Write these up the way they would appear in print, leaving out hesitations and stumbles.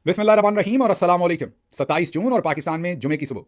बिस्मिल्लाहिर्रहमानिर्रहीम और अस्सलाम वालेकुम। 27 जून और पाकिस्तान में जुमे की सुबह।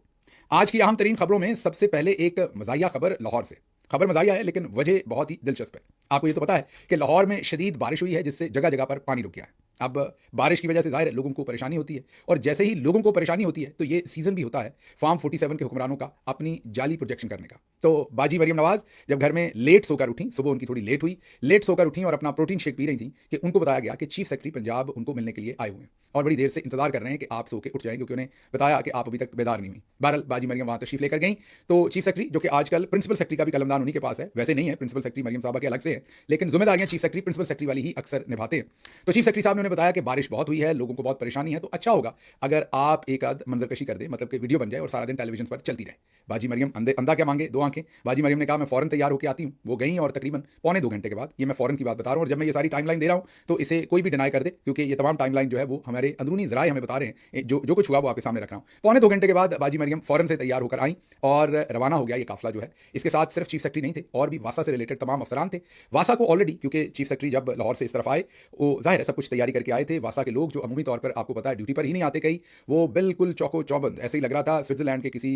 आज की अहम तरीन खबरों में सबसे पहले एक मजाहिया खबर लाहौर से। खबर मजाहिया है लेकिन वजह बहुत ही दिलचस्प है। आपको ये तो पता है कि लाहौर में शदीद बारिश हुई है जिससे जगह जगह पर पानी रुक गया है। अब बारिश की वजह से जाहिर है लोगों को परेशानी होती है, और जैसे ही लोगों को परेशानी होती है तो ये सीजन भी होता है फार्म 47 के हुक्मरानों का अपनी जाली प्रोजेक्शन करने का। तो बाजी मरियम नवाज जब घर में लेट सोकर उठी, सुबह उनकी थोड़ी लेट हुई, लेट सोकर उठी और अपना प्रोटीन शेक पी रही थी कि उनको बताया गया कि चीफ सेक्रेटरी पंजाब उनको मिलने के लिए आए हुए हैं और बड़ी देर से इंतजार कर रहे हैं कि आप सो के उठ जाएं, क्योंकि उन्हें बताया कि आप अभी तक बेदार नहीं हुई। बहरहाल बाजी मरियम वहां तशरीफ लेकर गई तो चीफ सेक्रेटरी, जो कि आजकल प्रिंसिपल सेक्रेटरी का भी कलमदान उन्हीं के पास है, वैसे नहीं है, प्रिंसिपल सेक्रेटरी मरियम साहबा के अलग से है, लेकिन जिम्मेदारियां चीफ सेक्रेटरी प्रिंसिपल सेक्रेटरी वाली ही अक्सर निभाते हैं। तो चीफ सेक्रेटरी साहब ने उन्हें बताया कि बारिश बहुत हुई है, लोगों को बहुत परेशानी है, तो अच्छा होगा अगर आप एक आध मंजरकशी कर दे, मतलब कि वीडियो बन जाए और सारा दिन टेलीविजन पर चलती रहे। बाजी मरियम अंधा क्या मांगे दो आंखें। बाजी मरियम ने कहा मैं फौरन तैयार होकर आती हूँ। वो गई और तकरीबन पौने 2 घंटे के बाद, ये मैं फौरन की बात बता रहा हूँ, और जब मैं ये सारी टाइमलाइन दे रहा हूँ तो इसे कोई भी डिनाई कर दे, क्योंकि ये तमाम टाइमलाइन जो है वो हमारे अंदरूनी जराए हमें बता रहे हैं, जो जो कुछ हुआ वो आपके सामने रख रहा हूँ। पौने 2 घंटे के बाद बाजी मरियम फौरन से तैयार होकर आई और रवाना हो गया ये काफिला जो है। इसके साथ सिर्फ चीफ सेक्रेटरी नहीं थे, और भी वासा से रिलेटेड तमाम अफसरान थे। वासा को ऑलरेडी, क्योंकि चीफ सेक्रेटरी जब लाहौर से इस तरफ आए वो जाहिर है सब कुछ तैयारी करके आए थे। वासा के लोग जो अमूमी तौर पर आपको पता है ड्यूटी पर ही नहीं आते कई, वो बिल्कुल चौको चौबंद, ऐसे ही लग रहा था स्विट्जरलैंड के किसी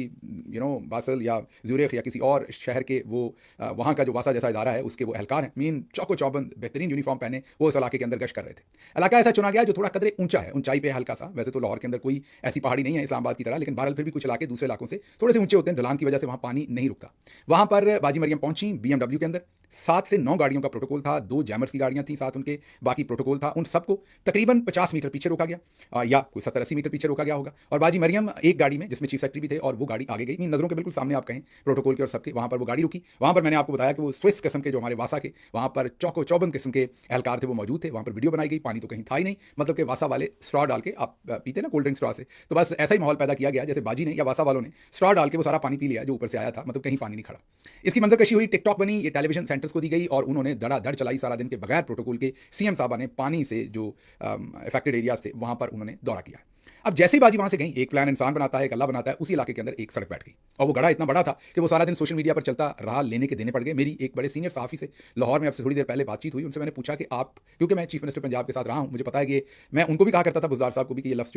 बासल या ज्यूरिख या किसी और शहर के वो वहाँ का जो वासा जैसा इदारा है उसके वो एहलकार हैं। मीन चौको चौबंद बेहतरीन यूनिफॉर्म पहने वो इस इलाके के अंदर गश्त कर रहे थे। इलाका ऐसा चुना गया जो थोड़ा कदरे ऊंचा है, ऊंचाई पे हल्का सा। वैसे तो लाहौर के अंदर कोई ऐसी पहाड़ी नहीं है इस्लामाबाद की तरह, लेकिन बहरहाल फिर भी कुछ इलाके दूसरे इलाकों से थोड़े से ऊंचे होते हैं, ढलान की वजह से वहाँ पानी नहीं रुकता। वहाँ पर बाजी मरियम पहुंची BMW के अंदर। 7 से 9 गाड़ियों का प्रोटोकॉल था, 2 जैमर्स की गाड़ियां थी साथ उनके, बाकी प्रोटोकॉल था। उन सबको तकरीबन 50 मीटर पीछे रोका गया, या कोई 70-80 मीटर पीछे रोका गया होगा। और बाजी मरियम एक गाड़ी में, जिसमें चीफ सेक्रेटरी भी थे, और वो गाड़ी आगे गई, नजरों के बिल्कुल सामने आप कहें प्रोटोकॉल के और सबके, वहां पर वो गाड़ी रुकी। वहां पर मैंने आपको बताया कि वो स्विस किस्म के जो हमारे वासा के वहां पर चौको चौबंद किस्म के एहलकार थे वो मौजूद थे। वहां पर वीडियो बनाई गई, पानी तो कहीं था ही नहीं, मतलब कि वासा वाले स्ट्रॉ डाल के, आप पीते ना कोल्ड ड्रिंक स्ट्रॉ से, तो बस ऐसा ही माहौल पैदा किया गया जैसे बाजी ने या वासा वालों ने स्ट्रॉ डाल के वो सारा पानी पी लिया जो ऊपर से आया था, मतलब कहीं पानी नहीं खड़ा। इसकी मंजरकशी हुई, टिकटॉक बनी, ये टेलीविजन सेंटर्स को दी गई और उन्होंने धड़ाधड़ चलाई सारा दिन के बगैर प्रोटोकॉल के। सीएम साहबा ने पानी से जो अफेक्टेड एरियाज थे वहां पर उन्होंने दौरा किया। अब जैसे ही बाजी वहां से गई, एक प्लान इंसान बनाता है, एक अल्लाह बनाता है, उसी इलाके के अंदर एक सड़क बैठ गई और वो गड़ा इतना बड़ा था कि वो सारा दिन सोशल मीडिया पर चलता रहा, लेने के देने पड़ गए। मेरी एक बड़े सीनियर सहाफ़ी से लाहौर में अब से थोड़ी देर पहले बातचीत हुई, उनसे मैंने पूछा कि आप, क्योंकि मैं चीफ मिनिस्टर पंजाब के साथ रहा हूं, मुझे पता है कि मैं उनको भी कहा करता था, बुजदार साहब को भी, कि ये लफ्ज़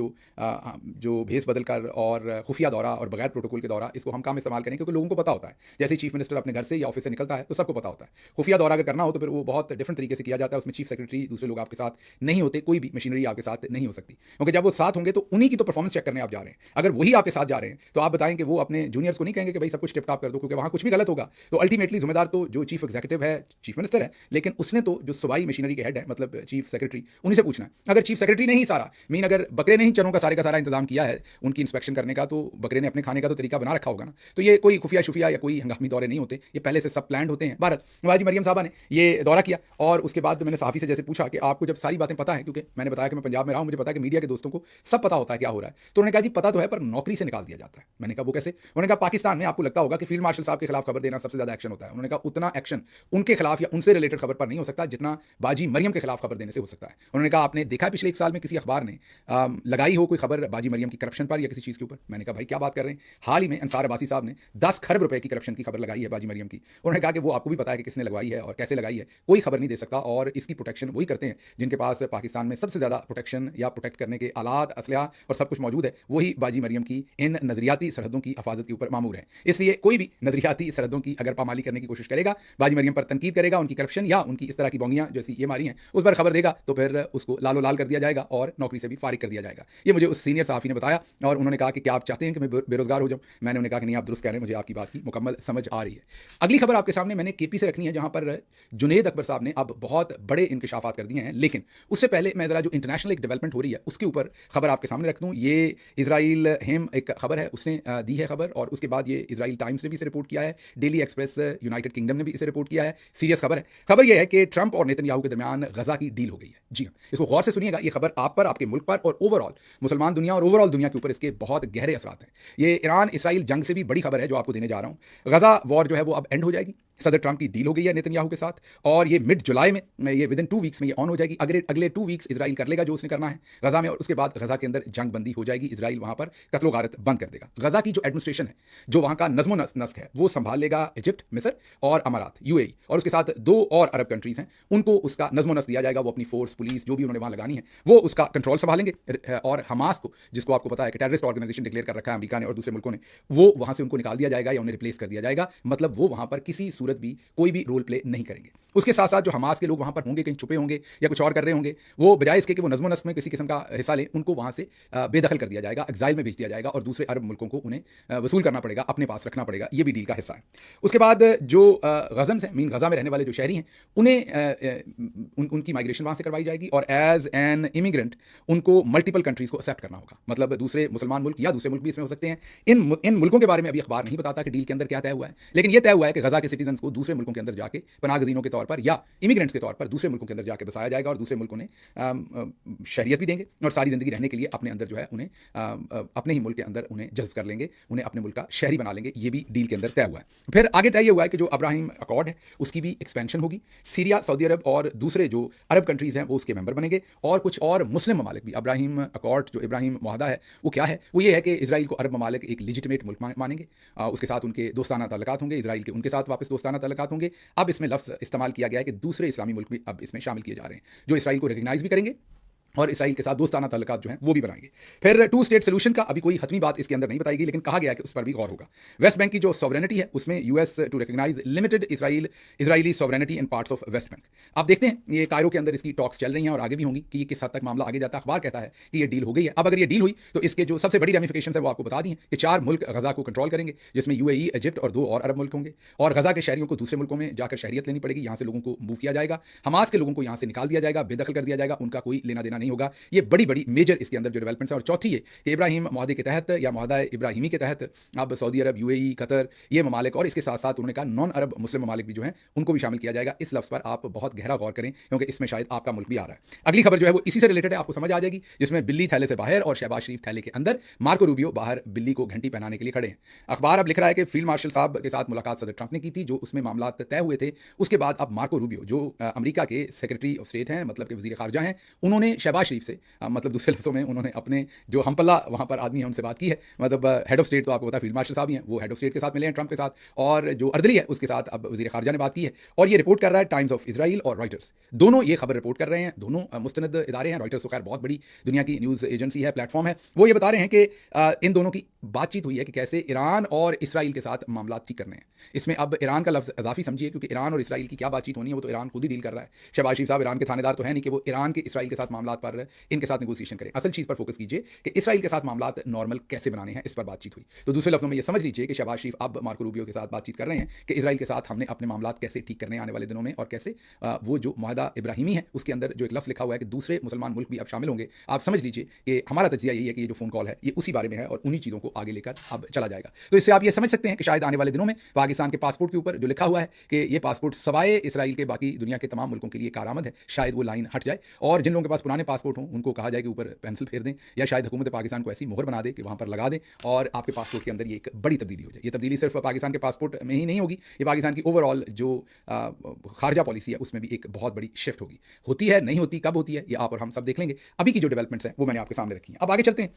जो भेस बदल कर और खुफिया दौरा और बगैर प्रोटोकॉल के दौरा, इसको हम काम इस्तेमाल करें, क्योंकि लोगों को पता होता है जैसे चीफ मिनिस्टर अपने घर से या ऑफिस से निकलता है तो सबको पता होता है। खुफिया दौरा अगर करना हो तो फिर वो बहुत डिफरेंट तरीके से किया जाता है, उसमें चीफ सेक्रेटरी दूसरे लोग आपके साथ नहीं होते, कोई भी मशीनरी आपके साथ नहीं हो सकती, क्योंकि जब वो साथ होंगे तो उन्हीं की तो परफॉर्मेंस चेक करने आप जा रहे हैं। अगर वही आपके साथ जा रहे हैं तो आप बताएं कि वो अपने जूनियर्स को नहीं कहेंगे कि भाई सब कुछ टिप टॉप कर दो, क्योंकि वहां कुछ भी गलत होगा तो अल्टीमेटली जिम्मेदार तो जो चीफ एग्जीक्यूटिव है, चीफ मिनिस्टर है, लेकिन उसने तो जो सूबाई मशीनरी के हेड है, मतलब चीफ सेक्रेटरी, उन्हीं से पूछना है। अगर चीफ सेक्रेटरी ने ही सारा मीन, अगर बकरे ने ही चरों का सारा इंतजाम किया है उनकी इंस्पेक्शन करने का, तो बकरे ने अपने खाने का तो तरीका बना रखा होगा ना। तो ये कोई खुफिया शुफिया या कोई हंगामी दौरे नहीं होते, ये पहले से सब प्लान होते हैं। भारत बाजी मरियम साहबा ने ये दौरा किया और उसके बाद मैंने साफी से जैसे पूछा कि आपको जब सारी बातें पता है, क्योंकि मैंने बताया कि मैं पंजाब में रहा हूं, मुझे पता है कि मीडिया के दोस्तों को सब पता होता है क्या हो रहा है, तो उन्होंने कहा जी पता तो है पर नौकरी से निकाल दिया जाता है। मैंने कहा वो कैसे? उन्होंने कहा पाकिस्तान में आपको लगता होगा कि फील्ड मार्शल साहब के खिलाफ खबर देना सबसे ज्यादा एक्शन होता है। उन्होंने कहा उतना एक्शन उनके खिलाफ या उनसे रिलेटेड खबर पर नहीं हो सकता जितना बाजी मरियम के खिलाफ खबर देने से हो सकता है। उन्होंने कहा आपने देखा पिछले 1 साल में किसी अखबार ने लगाई हो कोई खबर बाजी मरियम की करप्शन पर या किसी चीज के ऊपर? मैंने कहा भाई क्या बात कर रहे हैं, हाल ही में अंसार अब्बासी साहब ने 10 खरब रुपए की करप्शन की खबर लगाई है बाजी मरियम की। उन्होंने कहा कि वो आपको भी पता है कि किसने लगवाई है और कैसे लगाई है, कोई खबर नहीं दे सकता, और इसकी प्रोटेक्शन वही करते हैं जिनके पास पाकिस्तान में सबसे ज्यादा प्रोटेक्शन या प्रोटेक्ट करने के आलात, असलहा और सब कुछ मौजूद है, वही बाजी मरियम की इन नजरियाती सरहदों की हिफाजत के ऊपर मामूर है। इसलिए कोई भी नजरियाती सरहदों की अगर पामाली करने की कोशिश करेगा, बाजी मरियम पर तनकीद करेगा, उनकी करप्शन या उनकी इस तरह की बोंगियां जैसी ये मारी हैं उस पर खबर देगा, तो फिर उसको लालो लाल कर दिया जाएगा और नौकरी से भी फारिग कर दिया जाएगा। ये मुझे उस सीनियर सहाफी ने बताया और उन्होंने कहा कि क्या आप चाहते हैं कि मैं बेरोजगार हो जाऊं? मैंने उन्हें कहा कि नहीं, आप दुरुस्त कह रहे हैं, मुझे आपकी बात की मुकम्मल समझ आ रही है। अगली खबर आपके सामने मैंने केपी से रखनी है, जहां पर जुनेद अकबर साहब ने अब बहुत बड़े इंकशाफात कर दिए हैं, लेकिन उससे पहले मैं जरा जो इंटरनेशनल एक डेवलपमेंट हो रही है उसके ऊपर खबर आपके सामने रख दूं। ये इजराइल हेम एक खबर है, उसने दी है खबर, और उसके बाद ये इजराइल टाइम्स ने भी इसे रिपोर्ट किया है, डेली एक्सप्रेस यूनाइटेड किंगडम ने भी इसे रिपोर्ट किया है। सीरियस खबर है। खबर यह है कि ट्रंप और नेतन्याहू के दरमियान गजा की डील हो गई है। जी हाँ, इसको गौर से सुनिएगा, ये खबर आप पर, आपके मुल्क पर और ओवरऑल मुसलमान दुनिया और ओवरऑल दुनिया के ऊपर इसके बहुत गहरे असरात हैं। ये ईरान इसराइल जंग से भी बड़ी खबर है जो आपको देने जा रहा हूं। गजा वॉर जो है वो अब एंड हो जाएगी, सदर ट्रंप की डील हो गई है नेतन्याहू के साथ और ये मिड जुलाई में, ये विद इन 2 वीक्स में ये ऑन हो जाएगी। अगले 2 वीक्स इजराइल कर लेगा जो उसने करना है गजा में, और उसके बाद गजा के अंदर जंग बंदी हो जाएगी। इजराइल वहां पर कत्लो गारत बंद कर देगा। गजा की जो एडमिनिस्ट्रेशन है, जो वहां का नज्मो नस्क है, वो संभाल लेगा इजिप्ट, मिस्र और अमारात, यूएई, और उसके साथ 2 और अरब कंट्रीज हैं, उनको उसका नज्मो नस्क दिया जाएगा। वो अपनी फोर्स, पुलिस, जो भी उन्होंने वहां लगानी है, वो उसका कंट्रोल संभालेंगे। और हमास को, जिसको आपको पता है कि टेररिस्ट ऑर्गेनाइजेशन डिक्लेयर कर रखा है अमेरिका ने और दूसरे मुल्कों ने, वो वहां से उनको निकाल दिया जाएगा या उन्हें रिप्लेस कर दिया जाएगा। मतलब वो वहां पर किसी सूरत भी कोई भी रोल प्ले नहीं करेंगे। उसके साथ साथ जो हमास के लोग वहां पर होंगे, कहीं छुपे होंगे या कुछ और कर रहे होंगे, वो बजाय इसके कि वो नज़्म नस्क में किसी किस्म का हिस्सा लें, उनको वहां से बेदखल कर दिया जाएगा, एग्जाइल में भेज दिया जाएगा और दूसरे अरब मुल्कों को उन्हें वसूल करना पड़ेगा, अपने पास रखना पड़ेगा। ये भी डील का हिस्सा है। उसके बाद जो गज़न्स हैं, मीन गजा में रहने वाले जो शहरी हैं, उन्हें उनकी माइग्रेशन वहां से करवाई जाएगी और एज एन इमिग्रेंट उनको मल्टीपल कंट्रीज को एक्सेप्ट करना होगा। मतलब दूसरे मुसलमान मुल्क या दूसरे मुल्क भी इसमें हो सकते हैं। इन मुल्कों के बारे में अभी अखबार नहीं बताता कि डील के अंदर क्या तय हुआ है, लेकिन यह तय हुआ है कि गजा के सिटीजन को दूसरे मुल्कों के अंदर जाके पनाहगज़ीनों के तौर पर या इमिग्रेंट्स के तौर पर दूसरे मुल्कों के अंदर जाके बसाया जाएगा और दूसरे मुल्कों ने शरीयत भी देंगे और सारी जिंदगी रहने के लिए अपने अंदर जो है उन्हें अपने ही मुल्क के अंदर उन्हें जज्ब कर लेंगे, उन्हें अपने मुल्क का शहरी बना लेंगे। ये भी डील के अंदर तय हुआ है। फिर आगे तय हुआ है कि जो अब्राहिम अकॉर्ड है उसकी भी एक्सपेंशन होगी। सीरिया, सऊदी अरब और दूसरे जो अरब कंट्रीज हैं वो उसके मेंबर बनेंगे और कुछ और मुस्लिम ममालिक भी। अब्राहिम अकॉर्ड, जो इब्राहिम मुआहदा है, वो क्या है? वो ये है कि इजराइल को अरब ममालिक एक लिजिटिमेट मुल्क मानेंगे, उसके साथ उनके दोस्ताना ताल्लुकात होंगे, इजराइल के उनके साथ वापस दोस्ताना ताल्लुकात होंगे। अब इसमें लफ्ज़ इस्तेमाल किया गया है कि दूसरे इस्लामी मुल्क भी अब इसमें शामिल किए जा रहे हैं, जो इसराइल को रिकग्नाइज भी करेंगे और इसराइल के साथ दोस्ताना ताल्लुकात जो हैं वो भी बनाएंगे। फिर 2 स्टेट सोल्यूशन का अभी कोई हतमी बात इसके अंदर नहीं बताई गई, लेकिन कहा गया है कि उस पर भी गौर होगा। वेस्ट बैंक की जो सॉवरेनिटी है उसमें US to recognise limited Israeli sovereignty in parts of West Bank. आप देखते हैं ये कायरो के अंदर इसकी टॉक्स चल रही हैं और आगे भी होंगी कि ये किस हद तक मामला आगे जाता है। अखबार कहता है कि ये डील हो गई है। अब अगर ये डील हुई तो इसके जो सबसे बड़ी रेमिफिकेशन है वो आपको बता दी है कि 4 मुल्क गजा को कंट्रोल करेंगे, जिसमें यूएई, इजिप्ट और 2 और अरब मुल्क होंगे। और गजा के शहरियों को दूसरे मुल्कों में जाकर शहरियत लेनी पड़ेगी, यहाँ से लोगों को मूव किया जाएगा। हमास के लोगों को यहाँ से निकाल दिया जाएगा, बेदखल कर दिया जाएगा, उनका कोई लेना देना नहीं होगा। ये बड़ी मेजर इसके अंदर जो डेवलपमेंट्स है। और चौथी है कि इब्राहिम मुआहदे के तहत या मुआहदा इब्राहिमी के तहत अब सऊदी अरब, यूएई, कतर, ये ममालिक और इसके साथ साथ उन्होंने कहा नॉन अरब मुस्लिम ममालिक भी जो हैं उनको भी शामिल किया जाएगा। इस लफ्ज़ पर आप बहुत गहरा गौर करें क्योंकि इसमें शायद आपका मुल्क भी आ रहा है। अगली खबर जो है वो इसी से रिलेटेड है, आपको समझ आ जाएगी, जिसमें बिल्ली थैले से बाहर और शहबाज शरीफ थैले के अंदर। मार्को रूबियो बाहर बिल्ली को घंटी पहनाने के लिए खड़े हैं। अखबार अब लिख रहा है कि फील्ड मार्शल साहब के साथ मुलाकात सदर ट्रंप ने की थी, जो उसमें मामला तय हुए थे। उसके बाद अब मार्को रूबियो, जो अमेरिका के सेक्रेटरी ऑफ स्टेट हैं, मतलब के वजीर खारजा हैं, उन्होंने शहबाज शरीफ से, मतलब दूसरे लफ्ज़ों में उन्होंने अपने जो हमपल्ला वहां पर आदमी है उनसे बात की है। मतलब हेड ऑफ स्टेट तो आपको पता है फील्ड मार्शल साहब ही हैं, वो हेड ऑफ स्टेट के साथ मिले हैं ट्रंप के साथ, और जो अर्दली है उसके साथ अब वजीर खारजा ने बात की है। और ये रिपोर्ट कर रहा है टाइम्स ऑफ इजराइल और रॉयटर्स, दोनों ये खबर रिपोर्ट कर रहे हैं। दोनों मुस्तनद इदारे हैं। रॉयटर्स तो खैर बहुत बड़ी दुनिया की न्यूज़ एजेंसी है, प्लेटफॉर्म है। वो ये बता रहे हैं कि इन दोनों की बातचीत हुई है कि कैसे ईरान और इसराइल के साथ मामला ठीक करने हैं। इसमें अब ईरान का लफ्ज़ इजाफी समझिए, क्योंकि ईरान और इसराइल की क्या बातचीत होनी है वो तो ईरान खुद ही डील कर रहा है। शहबाज शरीफ साहब ईरान के थानेदार तो है नहीं कि वो ईरान के इसराइल के साथ मामला पर इनके साथ नेगोशिएशन करें। असल चीज़ पर फोकस कीजिए कि इसराइल के साथ मामला नॉर्मल कैसे बनाने हैं, इस पर बातचीत हुई। तो दूसरे लफ्ज़ों में ये समझ लीजिए कि शहबाज शरीफ अब मार्को रूबियो के साथ बातचीत कर रहे हैं कि इसराइल के साथ हमने अपने मामला कैसे ठीक करने आने वाले दिनों में, और कैसे वो जो मुआहदा इब्राहिमी है उसके अंदर जो एक लफ्ज़ लिखा हुआ है कि दूसरे मुसलमान मुल्क भी अब शामिल होंगे। आप समझ लीजिए कि हमारा तज्जिया यही है कि ये जो फ़ोन कॉल है ये उसी बारे में है और उन्हीं चीज़ों को आगे लेकर अब चला जाएगा। तो इससे आप ये समझ सकते हैं कि शायद आने वाले दिनों में पाकिस्तान के पासपोर्ट के ऊपर जो लिखा हुआ है कि ये पासपोर्ट सवाए इसराइल के बाकी दुनिया के तमाम मुल्कों के लिए कारआमद है, शायद वो लाइन हट जाए और जिन लोगों के पास पुराने पासपोर्ट हों उनको कहा जाए कि ऊपर पेंसिल फेर दें, या शायद हुकूमत पाकिस्तान को ऐसी मोहर बना दे कि वहाँ पर लगा दें और आपके पासपोर्ट के अंदर ये एक बड़ी तब्दीली हो जाए। ये तब्दीली सिर्फ पाकिस्तान के पासपोर्ट में ही नहीं होगी, ये पाकिस्तान की ओवरऑल जो खारजा पॉलिसी है उसमें भी एक बहुत बड़ी शिफ्ट होगी। होती है, नहीं होती, कब होती है, ये आप और हम सब देख लेंगे। अभी की जो डेवलपमेंट्स हैं वो मैंने आपके सामने रखी हैं। अब आगे चलते हैं।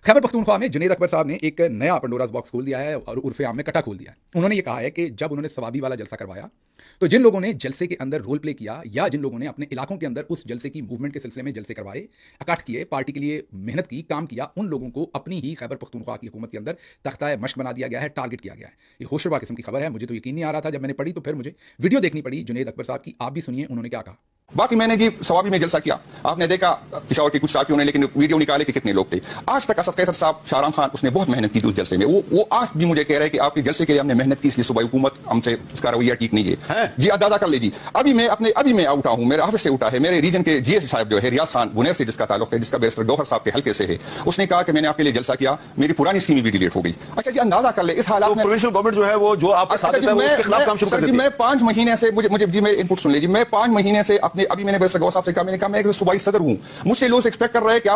खैबर पख्तूनख्वा में जुनैद अकबर साहब ने एक नया पंडोरास बॉक्स खोल दिया है और उर्फ़े आम में कटा खोल दिया है। उन्होंने ये कहा है कि जब उन्होंने सवाबी वाला जलसा करवाया तो जिन लोगों ने जलसे के अंदर रोल प्ले किया या जिन लोगों ने अपने इलाकों के अंदर उस जलसे की मूवमेंट के सिलसिले में जलसे करवाए, इकट्ठ किए, पार्टी के लिए मेहनत की, काम किया, उन लोगों को अपनी ही खैबर पख्तूनख्वा की हुकूमत के अंदर तख्ता मश्क बना दिया गया है, टारगेट किया गया है। ये होशरुबा किस्म की खबर है। मुझे तो यकीन नहीं आ रहा था जब मैंने पढ़ी, तो फिर मुझे वीडियो देखनी पड़ी जुनैद अकबर साहब की। आप भी सुनिए उन्होंने क्या कहा। बाकी मैंने जी सवाबी में जलसा किया, आपने देखा पिशावर के कुछ साथियों ने लेकिन वीडियो निकाले कि कितने लोग थे। आज तक असद कैसर साहब, शाहराम खान, उसने बहुत मेहनत की थी उस जलसे में। वो आज भी मुझे कह रहे हैं कि आपके जलसे के लिए हमने मेहनत की, इसलिए सूबाई हुकूमत हमसे उसका रवैया ठीक नहीं है। जी अंदाजा कर लीजिए। अभी मैं उठा हूं, मेरे ऑफिस से उठा है, मेरे रीजन के जीएस साहब जो है रियाज खान बुनेर से जिसका ताल्लुक है, जिसका बैरिस्टर गौहर साहब के हल्के से है, उसने कहा कि मैंने आपके लिए जलसा किया, मेरी पुरानी स्कीम भी डिलीट हो गई। अच्छा जी अंदाजा कर ले इस हालात में प्रोविंशियल गवर्नमेंट जो है वो जो आपके साथ है वो उसके खिलाफ काम शुरू कर देती है। मैं 5 महीने से मुझे जी मेरे इनपुट सुन लीजिए, मैं 5 महीने से आपने अभी मैंने बैरिस्टर गौहर साहब से कहा, मैंने कहा मैं एक सूबाई सदर हूं, मुझसे लोग एक्सपेक्ट कर रहे हैं कि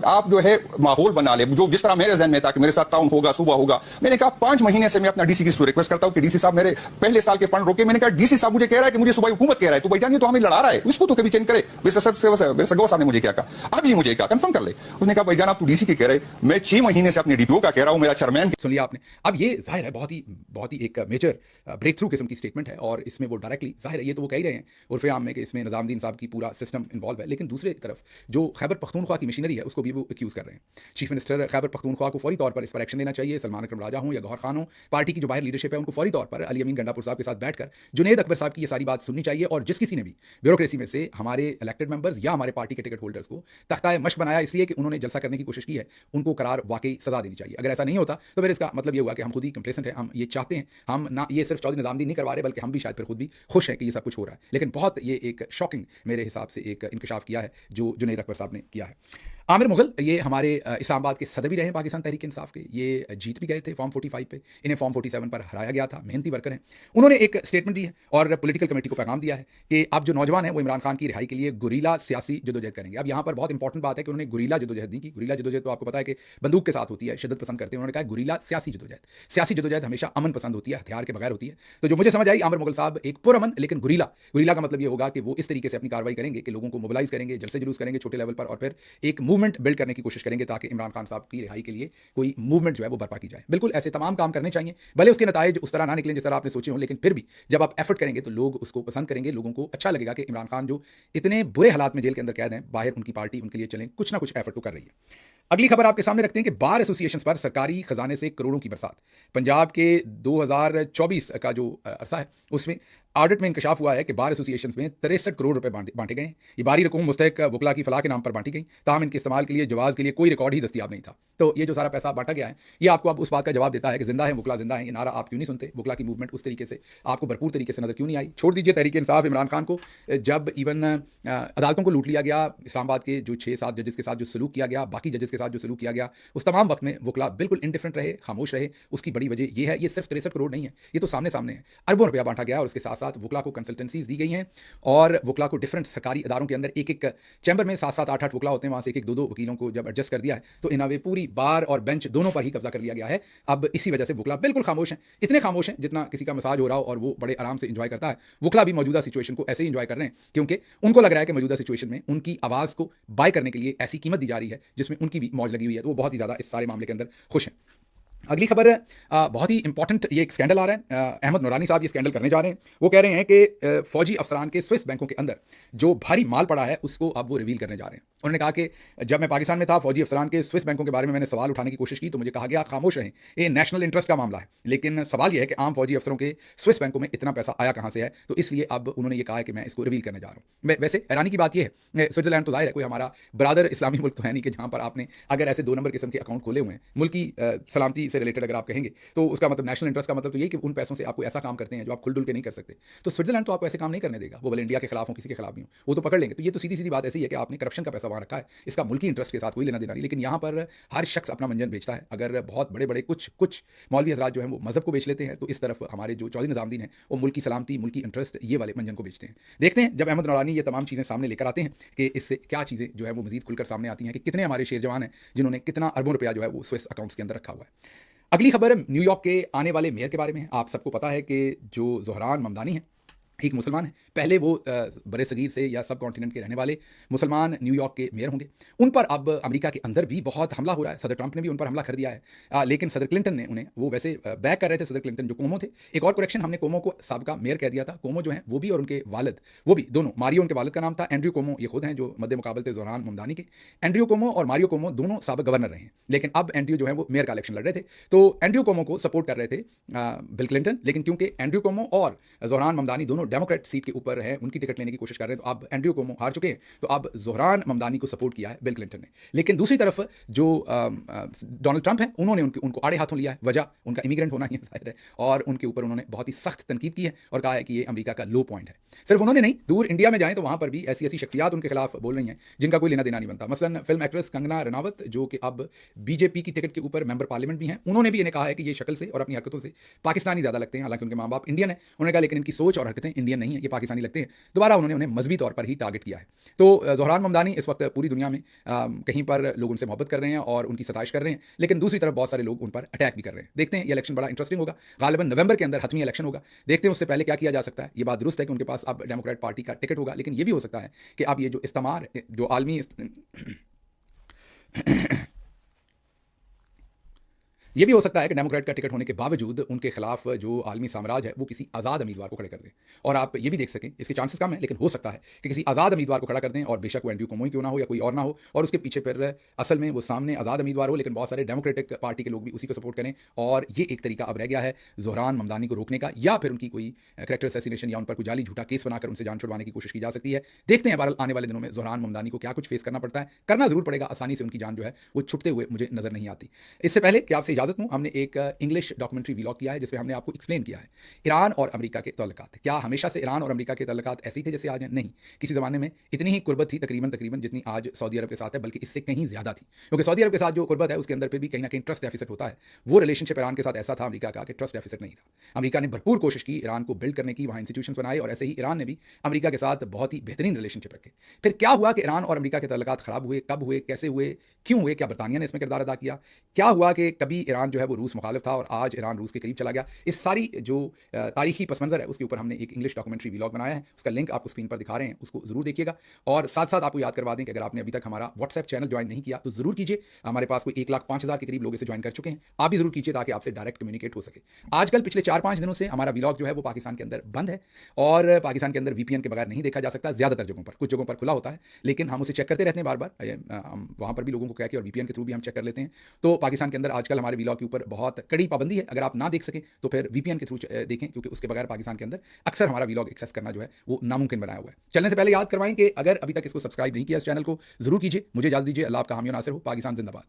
आप जो है माहौल बना ले, जो जिस तरह मेरे जहन में था कि मेरे साथ ताउन होगा, सुबह होगा। मैंने कहा 5 महीने से मैं अपना डीसी की रिक्वेस्ट करता हूं कि डीसी साहब मेरे पहले साल के फंड रोके। मैंने कहा डीसी साहब मुझे कह रहा है कि मुझे सूबाई हुकूमत कह रहा है, तो भाई जानिए तो हमें लड़ा रहा है, इसको तो कभी चेंज करे। बैरिस्टर गौहर साहब ने मुझे क्या कहा, अब ये मुझे कहा कंफर्म कर ले। उसने कहा भाई जान आप डीसी के कह रहे, मैं 6 महीने से अपने डीपीओ का कह रहा हूं, मेरा चेयरमैन। सुन लिया आपने। अब ये जाहिर है बहुत ही एक मेजर ब्रेक थ्रू किस्म की स्टेटमेंट है और इसमें वो डायरेक्टली जाहिर है ये तो वो कह ही रहे हैं उर्फे आम में कि इसमें निजामुद्दीन साहब की पूरा सिस्टम इन्वॉल्व है, लेकिन दूसरी तरफ जो खैबर पख्तूनख्वा की मशीनरी है उसको भी वो एक्यूज कर रहे हैं। चीफ मिनिस्टर खैबर पख्तूनख्वा को फौरी तौर पर इस पर एक्शन लेना चाहिए। सलमान अकरम राजा हों या गौहर खान हो, पार्टी की जो बाहर लीडरशिप है उनको फौरी तौर पर अली अमीन गंडापुर साहब के साथ बैठकर जुनैद अकबर साहब की ये सारी बात सुननी चाहिए और जिस किसी ने भी ब्यूरोक्रेसी में से हमारे इलेक्टेड मेंबर्स या हमारे पार्टी के टिकट होल्डर्स को तख्ताए मश्क बनाया इसलिए कि उन्होंने जलसा करने की कोशिश की है, उनको करार वाकई सजा देनी चाहिए। अगर ऐसा नहीं होता तो फिर इसका मतलब ये हुआ कि हम खुद ही कंप्लेसेंट हैं, हम ये चाहते हैं, हम ना ये सिर्फ चौधरी निजामुद्दीन नहीं करवा रहे बल्कि हम भी शायद फिर खुद भी खुश हैं कि ये सब कुछ हो रहा है। लेकिन बहुत ये एक शॉकिंग मेरे हिसाब से एक इंकशाफ किया है जो जुनैद अकबर साहब ने किया है। आमिर मुगल ये हमारे इस्लामाबाद के सदर भी रहे हैं पाकिस्तान तहरीक इंसाफ के, ये जीत भी गए थे फॉर्म 45 पे, इन्हें फॉर्म 47 पर हराया गया था, मेहनती वर्कर हैं। उन्होंने एक स्टेटमेंट दी है और पॉलिटिकल कमेटी को पैगाम दिया है कि अब जो नौजवान हैं वो इमरान खान की रिहाई के लिए गुरीला सियासी जदोजहद करेंगे। अब यहाँ पर बहुत इंपॉर्टेंट बात है कि उन्होंने गुरीला जदोजहद नहीं की। गुरीला जदोजहद तो आपको पता है कि बंदूक के साथ होती है, शिद्दत पसंद करते हैं। उन्होंने कहा गुरीला सियासी जदोजहद। सियासी जदोजहद हमेशा अमन पसंद होती है, हथियार के बगैर होती है। तो जो मुझे समझ आई आमिर मुगल साहब एक पुरअमन लेकिन गुरीला, गुरीला का मतलब ये होगा कि वो इस तरीके से अपनी कार्रवाई करेंगे कि लोगों को मोबिलाइज करेंगे, जलसे जुलूस करेंगे छोटे लेवल पर और फिर एक मूवमेंट बिल्ड करने की कोशिश करेंगे ताकि इमरान खान साहब की रिहाई के लिए कोई मूवमेंट जो है वो बर्पा की जाए। बिल्कुल ऐसे तमाम काम करने चाहिए, भले उसके नताइज उस तरह ना निकलें जिस तरह आपने सोचे हो, लेकिन फिर भी जब आप एफर्ट करेंगे तो लोग उसको पसंद करेंगे, लोगों को अच्छा लगेगा कि इमरान खान जो इतने बुरे हालात में जेल के अंदर कैद हैं, बाहर उनकी पार्टी उनके लिए चलें, कुछ ना कुछ एफर्ट तो कर रही है। अगली खबर आपके सामने रखते हैं कि बार एसोसिएशन पर सरकारी खजाने से करोड़ों की बरसात। पंजाब के 2024 का जो अरसा है उसमें ऑडिट में इंकशाफ हुआ है कि बार एसोसिएशन में 63 करोड़ रुपए बांटे गए हैं। ये बारी रकूम मुस्तहक वकला की फलाह के नाम पर बांटी गई, ताहम इनके इस्तेमाल के लिए जवाज के लिए कोई रिकॉर्ड ही दस्तियाब नहीं था। तो ये जो सारा पैसा बांटा गया है ये आपको अब उस बात का जवाब देता है कि जिंदा है वकला जिंदा है। ये नारा आप क्यों नहीं सुनते? वकला की मूवमेंट उस तरीके से आपको भरपूर तरीके से नजर क्यों नहीं आई? छोड़ दीजिए तहरीक इंसाफ इमरान खान को, जब इवन अदालतों को लूट लिया गया, इस्लामाबाद के जो 6-7 जजेस के साथ जो सलूक किया गया, बाकी जजेस के साथ जो सलूक किया गया, उस तमाम वक्त में वकला बिल्कुल इंडिफरेंट रहे, खामोश रहे। उसकी बड़ी वजह यह है, ये सिर्फ 63 करोड़ नहीं है, ये तो सामने सामने है, अरबों रुपया बांटा गया और उसके साथ साथ वकला को कंसल्टेंसीज दी गई हैं और वकला को डिफरेंट सरकारी इदारों के अंदर एक एक चैम्बर में 7-7 8-8 वकला होते हैं, वहां से एक 2-2 वकीलों को जब एडजस्ट कर दिया है तो इन वे पूरी बार और बेंच दोनों पर ही कब्जा कर लिया गया है। अब इसी वजह से वकला बिल्कुल खामोश हैं, इतने खामोश हैं जितना किसी का मसाज हो रहा हो और वो बड़े आराम से इंजॉय करता है। वकला भी मौजूदा सिचुएशन को ऐसे ही इंजॉय कर रहे हैं क्योंकि उनको लग रहा है कि मौजूदा सिचुएशन में उनकी आवाज़ को बाय करने के लिए ऐसी कीमत दी जा रही है जिसमें उनकी भी मौज लगी हुई है, तो वो बहुत ही ज़्यादा इस सारे मामले के अंदर खुश हैं। अगली खबर बहुत ही इंपॉर्टेंट, ये एक स्कैंडल आ रहा है। अहमद नूरानी साहब ये स्कैंडल करने जा रहे हैं। वो कह रहे हैं कि फौजी अफसरान के स्विस बैंकों के अंदर जो भारी माल पड़ा है उसको अब वो रिवील करने जा रहे हैं। उन्होंने कहा कि जब मैं पाकिस्तान में था फौजी अफसरान के स्विस बैंकों के बारे में मैंने सवाल उठाने की कोशिश की तो मुझे कहा गया खामोश रहें, ये नेशनल इंटरेस्ट का मामला है। लेकिन सवाल यह है कि आम फौजी अफसरों के स्विस बैंकों में इतना पैसा आया कहाँ से है, तो इसलिए अब उन्होंने ये कहा है कि मैं इसको रिवील करने जा रहा हूँ। वैसे हैरानी की बात यह है, स्विट्जरलैंड तो जाहिर है कोई हमारा ब्रादर इस्लामी मुल्क तो है नहीं कि जहाँ पर आपने अगर ऐसे 2 नंबर किस्म के अकाउंट खोले हुए हैं, मुल्की सलामती से रिलेटेड अगर आप कहेंगे तो उसका मतलब नेशनल इंटरेस्ट का मतलब तो ये कि उन पैसों से आपको ऐसा काम करते हैं जो आप खुलडुल के नहीं कर सकते। तो स्विट्जरलैंड तो आपको ऐसे काम नहीं करने देगा, वो भले इंडिया के खिलाफ हो किसी के खिलाफ नहीं हो, वो तो पकड़ लेंगे। तो ये तो सीधी सीधी बात ऐसी है कि आपने करप्शन का पैसा वहां रखा है, इसका मुल्की इंटरेस्ट के साथ कोई लेना देना नहीं। लेकिन यहाँ पर हर शख्स अपना मंजन बेचता है। अगर बहुत बड़े बड़े कुछ मौलवी हजरात जो है वो मजहब को बेच लेते हैं तो इस तरफ हमारे जो चौधरी निजामुद्दीन है वो मुल्की सलामती मुल्की इंटरेस्ट ये वाले मंजन को बेचते हैं। देखते हैं जब अहमद नूरानी ये तमाम चीज़ें सामने लेकर आते हैं कि इससे क्या चीज़ें जो है वो मजीद खुलकर सामने आती हैं कि कितने हमारे शेर जवान हैं जिन्होंने कितना अरबों रुपया जो है वो स्विस अकाउंट्स के अंदर रखा हुआ है। अगली खबर न्यूयॉर्क के आने वाले मेयर के बारे में है। आप सबको पता है कि जो ज़ोहरान ममदानी है एक मुसलमान है, पहले वो बड़े सगीर से या सब कॉन्टिनेंट के रहने वाले मुसलमान न्यूयॉर्क के मेयर होंगे। उन पर अब अमेरिका के अंदर भी बहुत हमला हो रहा है, सदर ट्रंप ने भी उन पर हमला कर दिया है। लेकिन सदर क्लिंटन ने उन्हें, वो वैसे बैक कर रहे थे सदर क्लिंटन जो कोमो थे। एक और करेक्शन, हमने कोमो को साबका मेयर कह दिया था। कोमो जो है वो भी और उनके वालिद वो भी दोनों, मारियो उनके वालिद का नाम था, एंड्रयू कोमो ये खुद हैं जो मद्दे मुकाबले थे ज़ोहरान ममदानी के। एंड्रयू कोमो और मारियो कोमो दोनों साबिक गवर्नर रहे हैं, लेकिन अब एंड्रयू जो है वो मेयर का इलेक्शन लड़ रहे थे तो एंड्रयू कोमो को सपोर्ट कर रहे थे बिल क्लिंटन। लेकिन क्योंकि एंड्रयू कोमो और ज़ोहरान ममदानी दोनों डेमोक्रेट सीट के ऊपर है, उनकी टिकट लेने की कोशिश कर रहे हैं, तो अब एंड्रयू कोमो हार चुके हैं तो अब ज़ोहरान ममदानी को सपोर्ट किया है बिल क्लिंटन ने। लेकिन दूसरी तरफ जो डोनाल्ड ट्रंप है उन्होंने उनको आड़े हाथों लिया है। वजह उनका इमिग्रेंट होना ही जाहिर है और उनके ऊपर उन्होंने बहुत ही सख्त तनकीद की है और कहा है कि ये अमेरिका का लो पॉइंट है। सिर्फ उन्होंने नहीं, दूर इंडिया में जाएं तो वहां पर भी ऐसी ऐसी शख्सियात उनके खिलाफ बोल रही हैं जिनका कोई लेना देना नहीं बनता। मसलन फिल्म एक्ट्रेस कंगना रनावत जो कि अब बीजेपी की टिकट के ऊपर मेंबर पार्लियामेंट भी हैं, उन्होंने भी इन्हें कहा है कि ये शक्ल से और अपनी हरकतों से पाकिस्तानी ज्यादा लगते हैं, हालांकि उनके माँ बाप इंडियन है। उन्होंने कहा लेकिन इनकी सोच और हरकतें इंडियन नहीं है, ये पाकिस्तानी लगते हैं, दोबारा उन्होंने उन्हें मजहबी तौर पर ही टारगेट किया है। तो ज़ोहरान ममदानी इस वक्त पूरी दुनिया में कहीं पर लोग उनसे मोहब्बत कर रहे हैं और उनकी सताइश कर रहे हैं, लेकिन दूसरी तरफ बहुत सारे लोग उन पर अटैक भी कर रहे हैं। देखते हैं, ये इलेक्शन बड़ा इंटरेस्टिंग होगा, गालिबन नवंबर के अंदर हतमी इलेक्शन होगा। देखते हैं उससे पहले क्या किया जा सकता है। ये बात दुरुस्त है कि उनके पास अब डेमोक्रेट पार्टी का टिकट होगा, लेकिन ये भी हो सकता है कि अब ये जो इस्तेमार, जो आलमी ये भी हो सकता है कि डेमोक्रेट का टिकट होने के बावजूद उनके खिलाफ जो आलमी साम्राज्य है वो किसी आज़ाद उम्मीदवार को खड़े कर दें, और आप ये भी देख सकें, इसके चांसेस कम है लेकिन हो सकता है कि किसी आज़ाद उम्मीदवार को खड़ा कर दें, और बेशक वो एंड्रयू कुमोई क्यों ना हो या कोई और ना हो, और उसके पीछे फिर असल में वो सामने आज़ाद उम्मीदवार हो लेकिन बहुत सारे डेमोक्रेटिक पार्टी के लोग भी उसी को सपोर्ट करें। और ये एक तरीका अब रह गया है ज़ोहरान ममदानी को रोकने का, या फिर उनकी कोई कैरेक्टर असैसिनेशन या उन पर कोई जाली झूठा केस बनाकर उनसे जान छुड़वाने की कोशिश की जा सकती है। देखते हैं बहरहाल आने वाले दिनों में ज़ोहरान ममदानी को क्या कुछ फेस करना पड़ता है। करना जरूर पड़ेगा, आसानी से उनकी जान जो है वो छुटते हुए मुझे नजर नहीं आती। इससे पहले कि आपसे इजाजत लूं, हमने एक इंग्लिश डॉक्यूमेंट्री व्लॉग किया है जिसमें हमने आपको एक्सप्लेन किया है ईरान और अमेरिका के ताल्लुकात। क्या हमेशा से ईरान और अमेरिका के ताल्लुकात ऐसे ही थे जैसे आज हैं? नहीं, किसी ज़माने में इतनी ही कुर्बत थी तकरीबन जितनी आज सऊदी अरब के साथ है, बल्कि इससे कहीं ज़्यादा थी, क्योंकि सऊदी अरब के साथ जो कुर्बत है उसके अंदर फिर भी कहीं ना कहीं ट्रस्ट डेफिसिट होता है। वो रिलेशनशिप ईरान के साथ ऐसा था अमेरिका का कि ट्रस्ट डेफिसिट नहीं था। अमेरिका ने भरपूर कोशिश की ईरान को बिल्ड करने की, वहाँ इंस्टीट्यूशन बनाए, और ऐसे ही ईरान ने भी अमेरिका के साथ बहुत ही बेहतरीन रिलेशनशिप रखे। फिर क्या हुआ कि ईरान और अमेरिका के ताल्लुकात खराब हुए, कब हुए, कैसे हुए, क्यों हुए? क्या बरतानिया ने इसमें किरदार अदा किया? क्या हुआ कि कभी ईरान जो है वो रूस मुखालिफ था और आज ईरान रूस के करीब चला गया? इस सारी जो तारीखी पस मंजर है उसके ऊपर हमने एक इंग्लिश डॉक्यूमेंट्री व्लॉग बनाया है, उसका लिंक आपको स्क्रीन पर दिखा रहे हैं, उसको जरूर देखिएगा। और साथ साथ आपको याद करवा दें कि अगर आपने अभी तक हमारा व्हाट्सएप चैनल ज्वाइन नहीं किया तो जरूर कीजिए। हमारे पास कोई 1,05,000 के करीब लोग इसे ज्वाइन कर चुके हैं, आप भी जरूर कीजिए ताकि आपसे डायरेक्ट कम्युनिकेट हो सके। आजकल पिछले 4-5 दिनों से हमारा व्लॉग जो है वो पाकिस्तान के अंदर बंद है, और पाकिस्तान के अंदर वीपीएन के बगैर नहीं देखा जा सकता। ज्यादातर जगहों पर, कुछ जगहों पर खुला होता है, लेकिन हम उसे चेक करते रहते हैं बार बार। हम वहां पर भी लोगों को कह के और वीपीएन के थ्रू भी हम चेक कर लेते हैं। तो पाकिस्तान के अंदर आजकल हमारे व्लॉग के ऊपर बहुत कड़ी पाबंदी है। अगर आप ना देख सके तो फिर वीपीएन के थ्रू देखें, क्योंकि उसके बगैर पाकिस्तान के अंदर अक्सर हमारा व्लॉग एक्सेस करना जो है वो नामुमकिन बनाया हुआ है। चलने से पहले याद करवाएं कि अगर अभी तक इसको सब्सक्राइब नहीं किया इस चैनल को जरूर कीजिए। मुझे इजाजत दीजिए। अल्लाह आपका हामी और नासिर हो। पाकिस्तान जिंदाबाद।